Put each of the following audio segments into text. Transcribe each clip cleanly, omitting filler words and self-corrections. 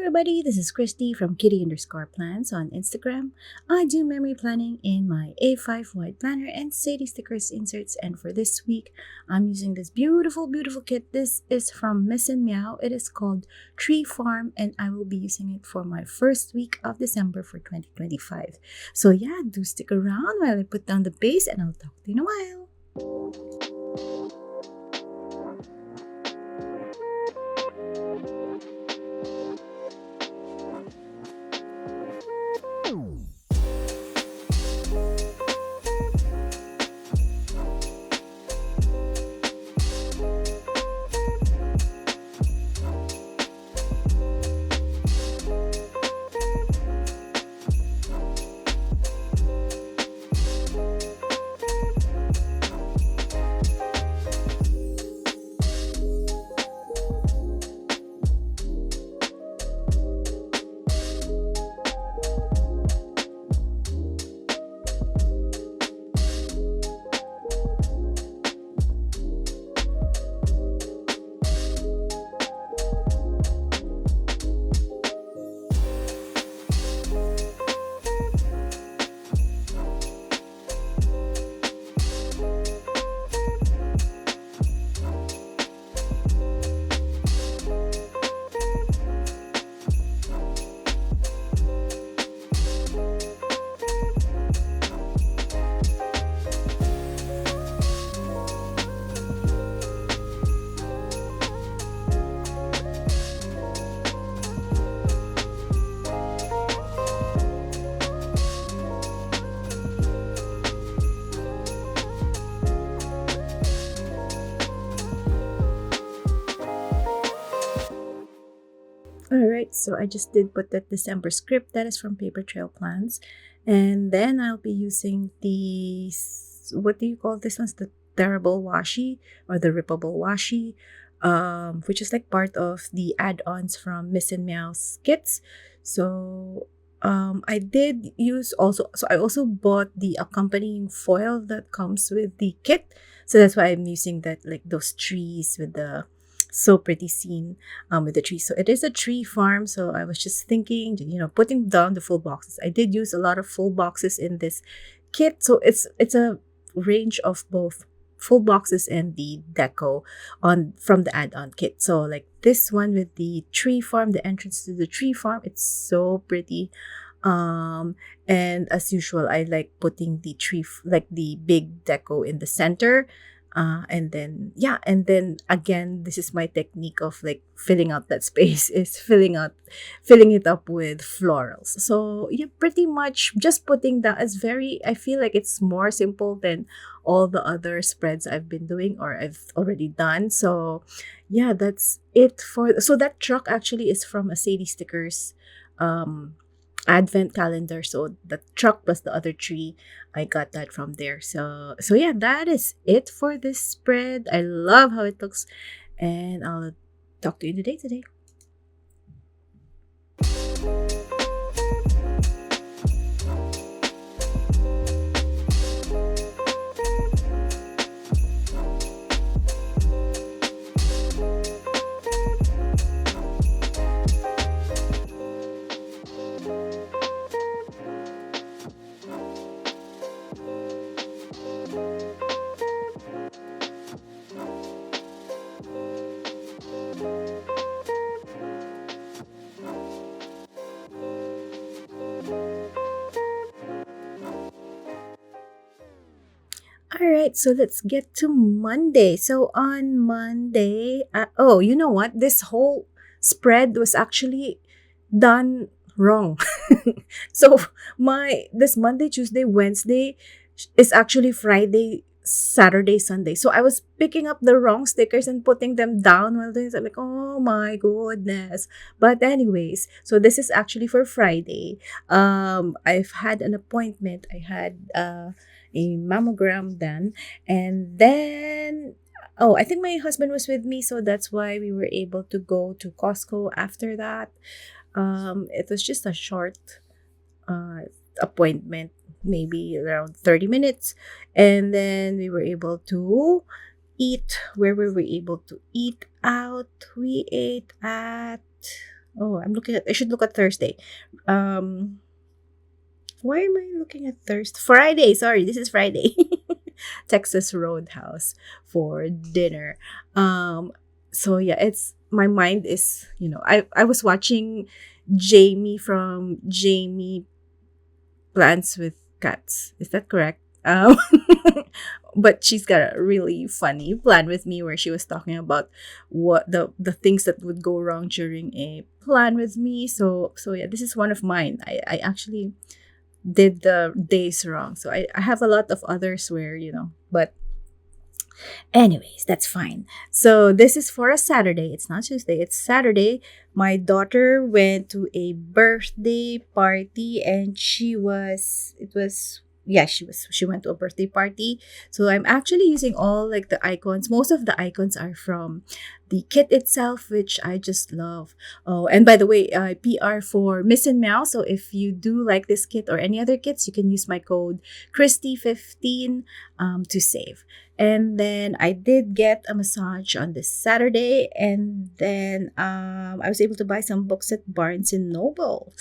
everybody, this is Christy from Kitty_plans on Instagram. I do memory planning in my A5 white planner and Sadie stickers inserts, and for this week, I'm using this beautiful kit. This is from Miss+Meow. It is called Tree Farm, and I will be using it for my first week of December for 2025. So yeah, do stick around while I put down the base, and I'll talk to you in a while. Alright, so I just did put that December script that is from Paper Trail Plans. And then I'll be using the, what do you call this one? The terrible washi or the rippable washi, which is like part of the add-ons from Miss+Meow's kits. So I did use also, so I also bought the accompanying foil that comes with the kit. So that's why I'm using that, like those trees with the so pretty scene with the tree. So it is a tree farm. So I was just thinking, putting down the full boxes. I did use a lot of full boxes in this kit. So it's a range of both full boxes and the deco on from the add-on kit. So like this one with the tree farm, the entrance to the tree farm, it's so pretty. And as usual, I like putting the tree, like the big deco in the center. And then again, this is my technique of like filling out that space is filling it up with florals. So yeah, pretty much just putting that as I feel like it's more simple than all the other spreads I've been doing or I've already done. So yeah, that's it so that truck actually is from a Sadie Stickers advent calendar. So the truck plus the other tree, I got that from there. So yeah, that is it for this spread. I love how it looks, and I'll talk to you today. All right, so let's get to Monday. So on Monday, oh, you know what? This whole spread was actually done wrong. So this Monday, Tuesday, Wednesday is actually Friday, Saturday, Sunday. So I was picking up the wrong stickers and putting them down while doing. I'm like, oh my goodness. But anyways, so this is actually for Friday. I've had an appointment. I had a mammogram done, and then I think my husband was with me, so that's why we were able to go to Costco after that. It was just a short appointment, maybe around 30 minutes, and then we were able to eat. Where were we able to eat out? We ate at Oh, I should look at Thursday. Um, why am I looking at Thursday? Friday, sorry, this is Friday. Texas Roadhouse for dinner. Um, so yeah, it's my mind is, I was watching Jamie Plants with Cats. Is that correct? But she's got a really funny plan with me where she was talking about what the things that would go wrong during a plan with me. So yeah, this is one of mine. I actually did the days wrong. So I have a lot of others where, but anyways, that's fine. So this is for a Saturday. It's not Tuesday, it's Saturday. My daughter went to a birthday party and she went to a birthday party. So I'm actually using all like the icons. Most of the icons are from the kit itself, which I just love. Oh, and by the way, PR for Miss+Meow. So if you do like this kit or any other kits, you can use my code Christy15 to save. And then I did get a massage on this Saturday, and then I was able to buy some books at Barnes and Noble.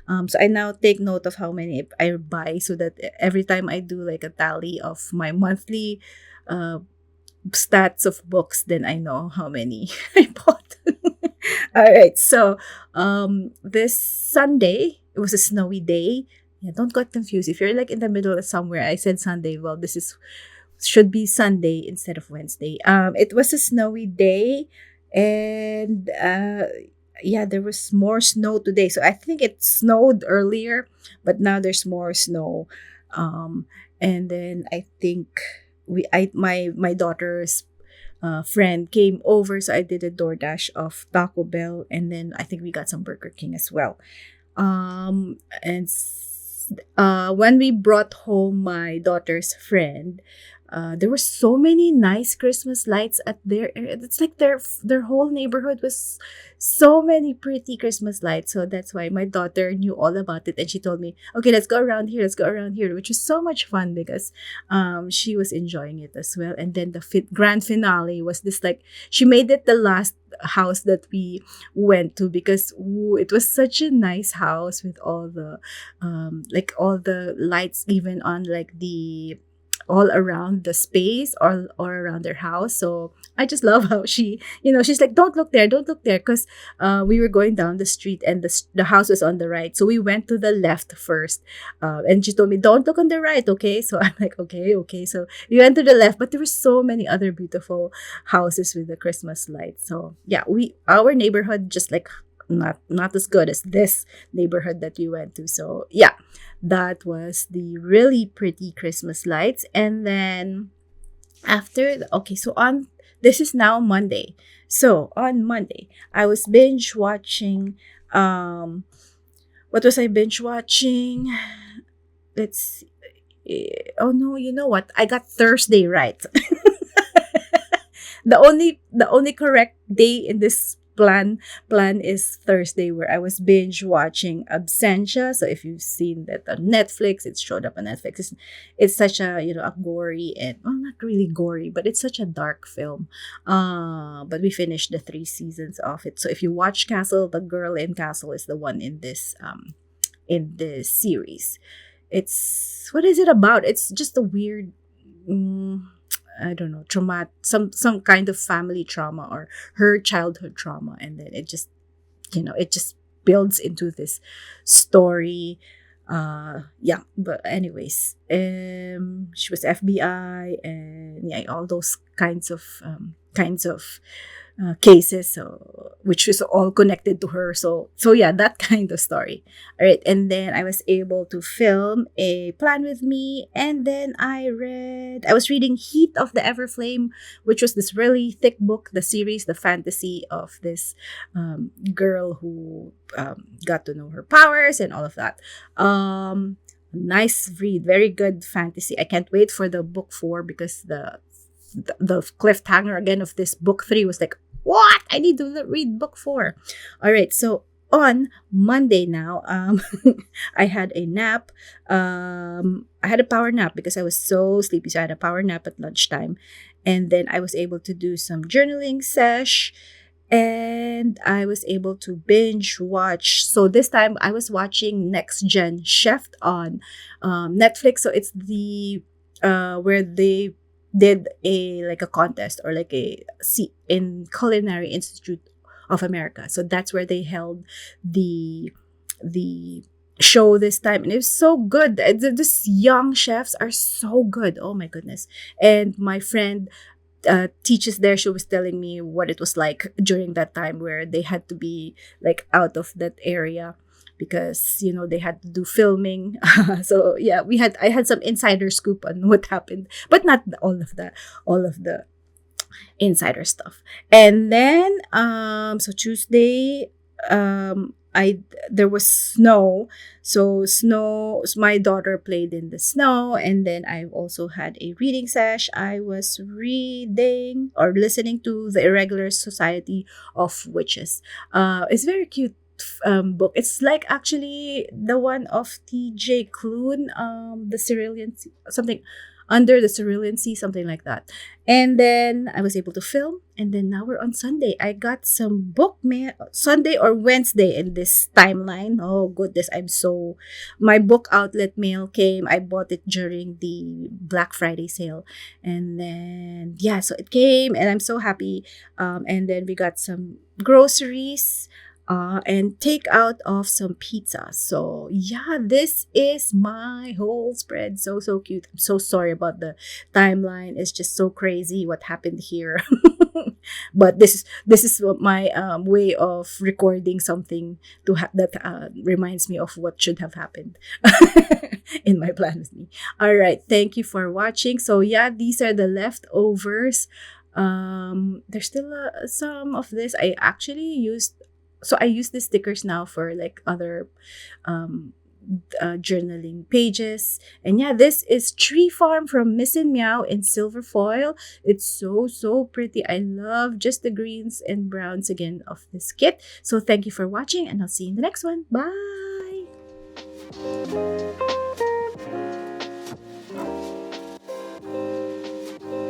So I now take note of how many I buy so that every time I do like a tally of my monthly uh, stats of books, then I know how many I bought. All right. So this Sunday, it was a snowy day. Yeah, don't get confused. If you're like in the middle of somewhere, I said Sunday. Well, this is should be Sunday instead of Wednesday. It was a snowy day, and yeah, there was more snow today. So I think it snowed earlier, but now there's more snow. Um, and then I think my daughter's friend came over, so I did a DoorDash of Taco Bell, and then I think we got some Burger King as well. When we brought home my daughter's friend, there were so many nice Christmas lights at their area. It's like their whole neighborhood was so many pretty Christmas lights. So that's why my daughter knew all about it, and she told me, "Okay, let's go around here. Let's go around here," which was so much fun because she was enjoying it as well. And then the grand finale was this like she made it the last house that we went to because it was such a nice house with all the like all the lights even on like the all around the space or around their house. So I just love how she's like, don't look there, because we were going down the street and the house was on the right. So we went to the left first, and she told me, don't look on the right, okay? So I'm like, okay. So we went to the left, but there were so many other beautiful houses with the Christmas lights. So yeah, our neighborhood just like not as good as this neighborhood that we went to. So yeah, that was the really pretty Christmas lights. And then okay, so on this is now Monday. So on Monday, I was binge watching what was I binge watching? Let's oh no, you know what? I got Thursday right. The only correct day in this plan is Thursday, where I was binge watching Absentia. So if you've seen that on Netflix, it showed up on Netflix. It's such a a gory and well, not really gory, but it's such a dark film. But we finished the 3 seasons of it. So if you watch Castle, the girl in Castle is the one in this series. It's what is it about? It's just a weird. I don't know, trauma, some kind of family trauma or her childhood trauma, and then it just builds into this story. Yeah, but anyways, she was FBI, and yeah, all those kinds of cases, so which is all connected to her. So yeah, that kind of story. All right, and then I was able to film a plan with me, and then I was reading Heat of the Everflame, which was this really thick book, the series, the fantasy of this girl who got to know her powers and all of that. Nice read, very good fantasy. I can't wait for the book 4 because the cliffhanger again of this book 3 was like, what? I need to read book 4. All right, so on Monday now, I had a nap. I had a power nap because I was so sleepy. So I had a power nap at lunchtime, and then I was able to do some journaling sesh. and I was able to binge watch. So this time I was watching Next Gen Chef on Netflix. So it's the where they did a like a contest or like a see in Culinary Institute of America. So that's where they held the show this time, and it was so good. These young chefs are so good. Oh my goodness! And my friend teaches there, she was telling me what it was like during that time where they had to be like out of that area because they had to do filming. So yeah, I had some insider scoop on what happened, but not all of the insider stuff. And then so Tuesday, I there was snow. So my daughter played in the snow, and then I also had a reading sesh. I was reading or listening to The Irregular Society of Witches. It's very cute book. It's like actually the one of TJ Klune, the Cerulean something under the Cerulean Sea, something like that. And then I was able to film. And then now we're on Sunday. I got some book mail Sunday or Wednesday in this timeline. Oh goodness, my book outlet mail came. I bought it during the Black Friday sale. And then yeah, so it came and I'm so happy. And then we got some groceries and take out of some pizza. So yeah, this is my whole spread. So so cute. I'm so sorry about the timeline. It's just so crazy what happened here. But this is what my way of recording something that reminds me of what should have happened in my plan with me. All right, thank you for watching. So yeah, these are the leftovers. There's still some of this I actually used. So I use the stickers now for like other um journaling pages. And yeah, this is Tree Farm from Miss+Meow in silver foil. It's so so pretty. I love just the greens and browns again of this kit. So thank you for watching, and I'll see you in the next one. Bye.